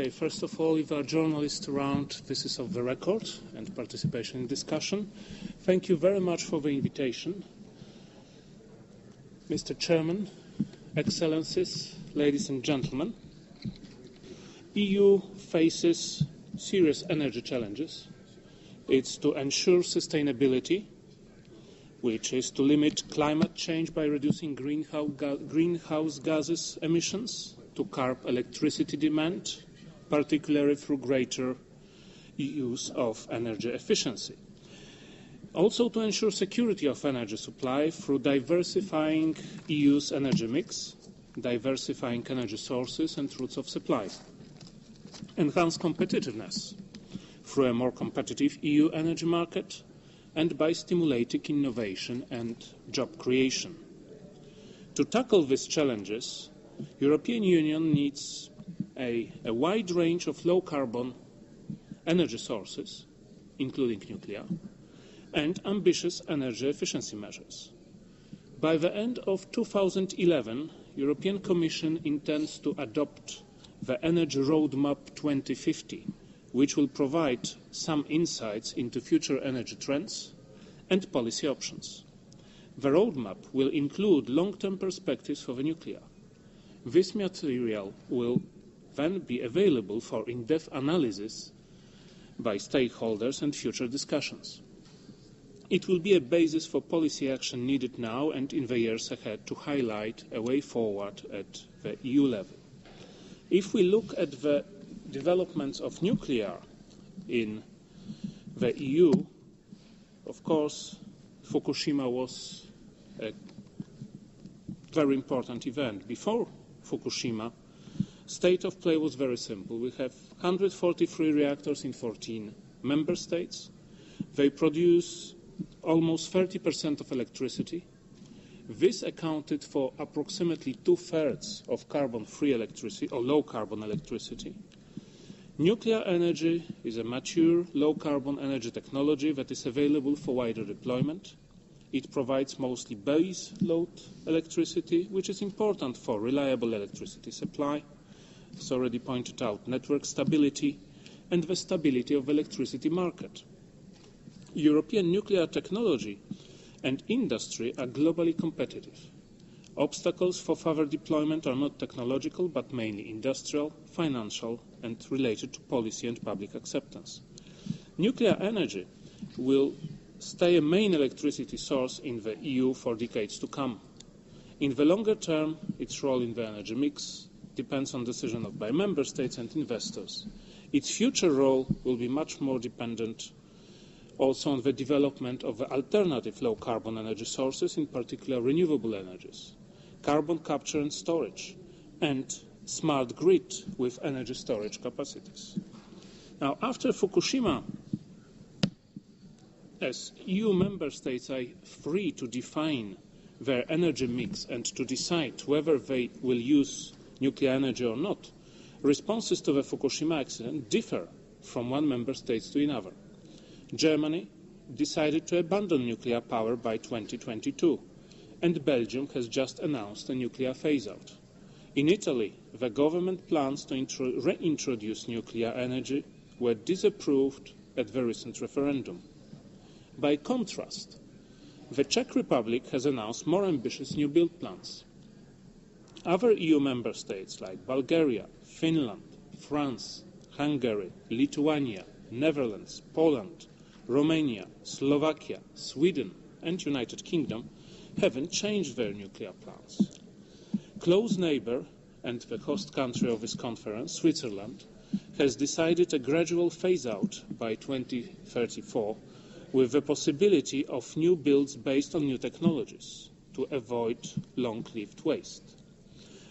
Okay, first of all, if there are journalists around, this is off the record and participation in discussion. Thank you very much for the invitation. Mr. Chairman, Excellencies, ladies and gentlemen, EU faces serious energy challenges. It's to ensure sustainability, which is to limit climate change by reducing greenhouse gases emissions, to curb electricity demand, particularly through greater use of energy efficiency. Also to ensure security of energy supply through diversifying EU's energy mix, diversifying energy sources and routes of supply. Enhance competitiveness through a more competitive EU energy market and by stimulating innovation and job creation. To tackle these challenges, the European Union needs a wide range of low-carbon energy sources, including nuclear, and ambitious energy efficiency measures. By the end of 2011, the European Commission intends to adopt the Energy Roadmap 2050, which will provide some insights into future energy trends and policy options. The roadmap will include long-term perspectives for the nuclear. This material will then be available for in-depth analysis by stakeholders and future discussions. It will be a basis for policy action needed now and in the years ahead to highlight a way forward at the EU level. If we look at the developments of nuclear in the EU, of course, Fukushima was a very important event. Before Fukushima, state of play was very simple. We have 143 reactors in 14 member states. They produce almost 30% of electricity. This accounted for approximately 2/3 of carbon-free electricity or low-carbon electricity. Nuclear energy is a mature, low-carbon energy technology that is available for wider deployment. It provides mostly base load electricity, which is important for reliable electricity supply, as already pointed out, network stability, and the stability of the electricity market. European nuclear technology and industry are globally competitive. Obstacles for further deployment are not technological, but mainly industrial, financial, and related to policy and public acceptance. Nuclear energy will stay a main electricity source in the EU for decades to come. In the longer term, its role in the energy mix depends on decisions by member states and investors. Its future role will be much more dependent also on the development of the alternative low-carbon energy sources, in particular renewable energies, carbon capture and storage, and smart grid with energy storage capacities. Now, after Fukushima, as EU member states are free to define their energy mix and to decide whether they will use nuclear energy or not, responses to the Fukushima accident differ from one member state to another. Germany decided to abandon nuclear power by 2022, and Belgium has just announced a nuclear phase-out. In Italy, the government plans to reintroduce nuclear energy were disapproved at the recent referendum. By contrast, the Czech Republic has announced more ambitious new build plans. Other EU member states like Bulgaria, Finland, France, Hungary, Lithuania, Netherlands, Poland, Romania, Slovakia, Sweden and United Kingdom haven't changed their nuclear plans. Close neighbour and the host country of this conference, Switzerland, has decided a gradual phase-out by 2034 with the possibility of new builds based on new technologies to avoid long-lived waste.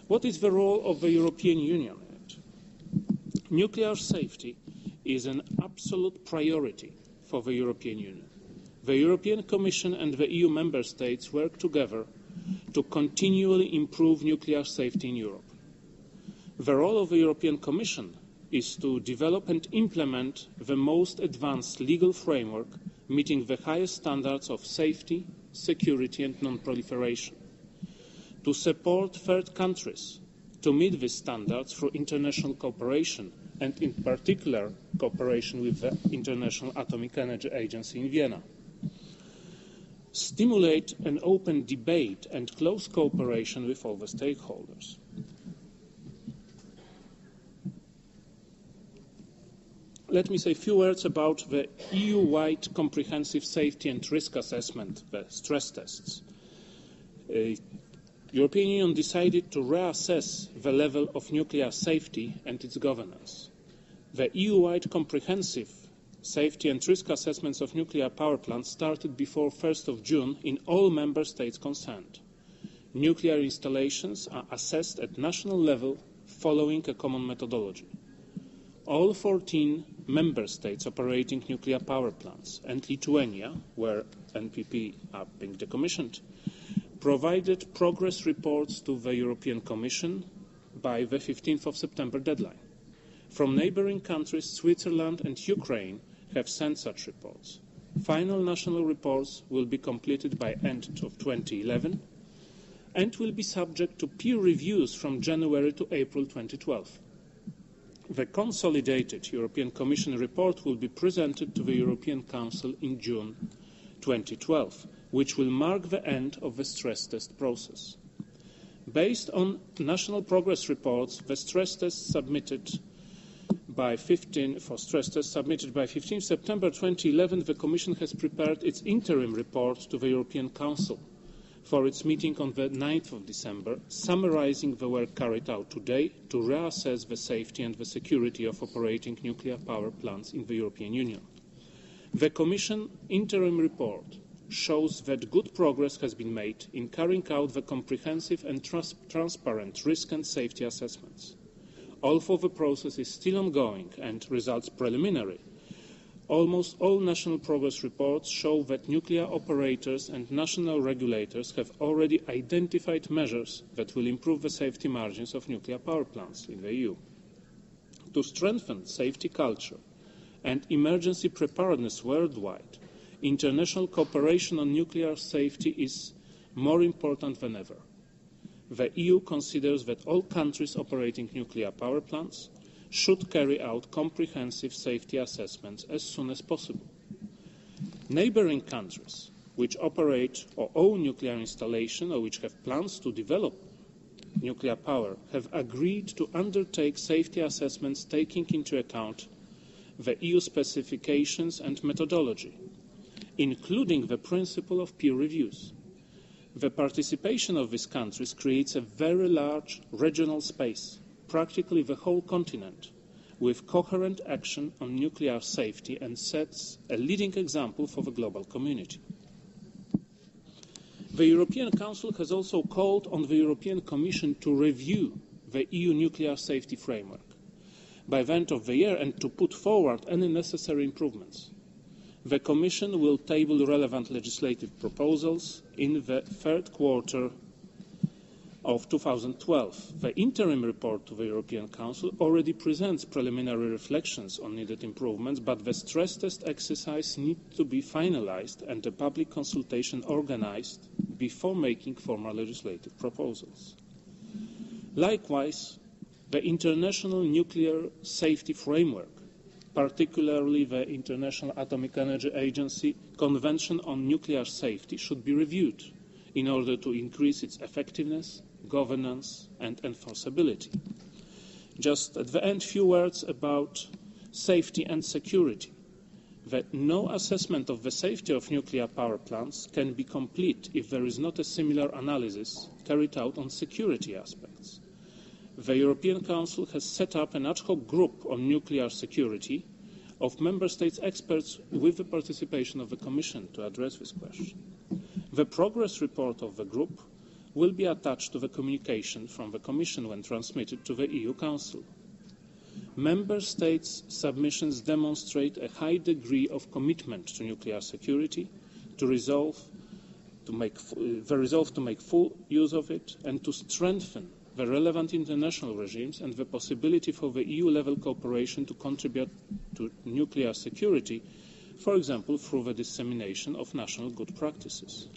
What is the role of the European Union in it? Nuclear safety is an absolute priority for the European Union. The European Commission and the EU member states work together to continually improve nuclear safety in Europe. The role of the European Commission is to develop and implement the most advanced legal framework meeting the highest standards of safety, security and non-proliferation, to support third countries to meet these standards through international cooperation, and in particular cooperation with the International Atomic Energy Agency in Vienna. Stimulate an open debate and close cooperation with all the stakeholders. Let me say a few words about the EU-wide comprehensive safety and risk assessment, the stress tests. European Union decided to reassess the level of nuclear safety and its governance. The EU-wide comprehensive safety and risk assessments of nuclear power plants started before 1st of June in all member states concerned. Nuclear installations are assessed at national level following a common methodology. All 14 member states operating nuclear power plants and Lithuania, where NPP are being decommissioned, provided progress reports to the European Commission by the 15th of September deadline. From neighbouring countries, Switzerland and Ukraine have sent such reports. Final national reports will be completed by end of 2011 and will be subject to peer reviews from January to April 2012. The consolidated European Commission report will be presented to the European Council in June 2012, which will mark the end of the stress test process. Based on national progress reports, the stress tests submitted by 15 September 2011, the Commission has prepared its interim report to the European Council for its meeting on the 9th of December, summarising the work carried out today to reassess the safety and the security of operating nuclear power plants in the European Union. The Commission interim report shows that good progress has been made in carrying out the comprehensive and transparent risk and safety assessments. Although the process is still ongoing and results preliminary, almost all national progress reports show that nuclear operators and national regulators have already identified measures that will improve the safety margins of nuclear power plants in the EU. To strengthen safety culture and emergency preparedness worldwide, international cooperation on nuclear safety is more important than ever. The EU considers that all countries operating nuclear power plants should carry out comprehensive safety assessments as soon as possible. Neighbouring countries which operate or own nuclear installations or which have plans to develop nuclear power have agreed to undertake safety assessments taking into account the EU specifications and methodology, including the principle of peer reviews. The participation of these countries creates a very large regional space, practically the whole continent, with coherent action on nuclear safety and sets a leading example for the global community. The European Council has also called on the European Commission to review the EU nuclear safety framework by the end of the year and to put forward any necessary improvements. The Commission will table relevant legislative proposals in the third quarter of 2012. The interim report to the European Council already presents preliminary reflections on needed improvements, but the stress test exercise needs to be finalised and a public consultation organised before making formal legislative proposals. Likewise, the International Nuclear Safety Framework, particularly the International Atomic Energy Agency Convention on Nuclear Safety, should be reviewed in order to increase its effectiveness, governance and enforceability. Just at the end, few words about safety and security. That no assessment of the safety of nuclear power plants can be complete if there is not a similar analysis carried out on security aspects. The European Council has set up an ad hoc group on nuclear security of Member States experts with the participation of the Commission to address this question. The progress report of the group will be attached to the communication from the Commission when transmitted to the EU Council. Member States' submissions demonstrate a high degree of commitment to nuclear security, the resolve to make full use of it, and to strengthen the relevant international regimes and the possibility for the EU-level cooperation to contribute to nuclear security, for example, through the dissemination of national good practices.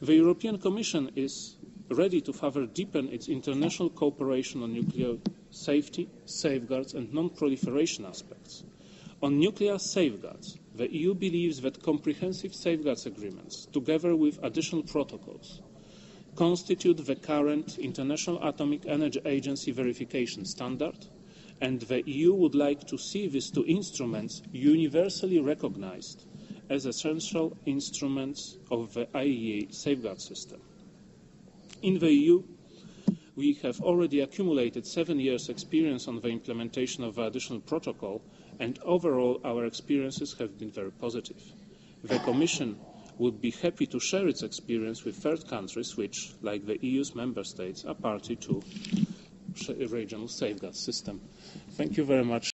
The European Commission is ready to further deepen its international cooperation on nuclear safety, safeguards and non-proliferation aspects. On nuclear safeguards, the EU believes that comprehensive safeguards agreements, together with additional protocols, constitute the current International Atomic Energy Agency verification standard, and the EU would like to see these two instruments universally recognized as essential instruments of the IAEA safeguard system. In the EU, we have already accumulated 7 years' experience on the implementation of the additional protocol, and overall our experiences have been very positive. The Commission would be happy to share its experience with third countries which, like the EU's member states, are party to the regional safeguard system. Thank you very much.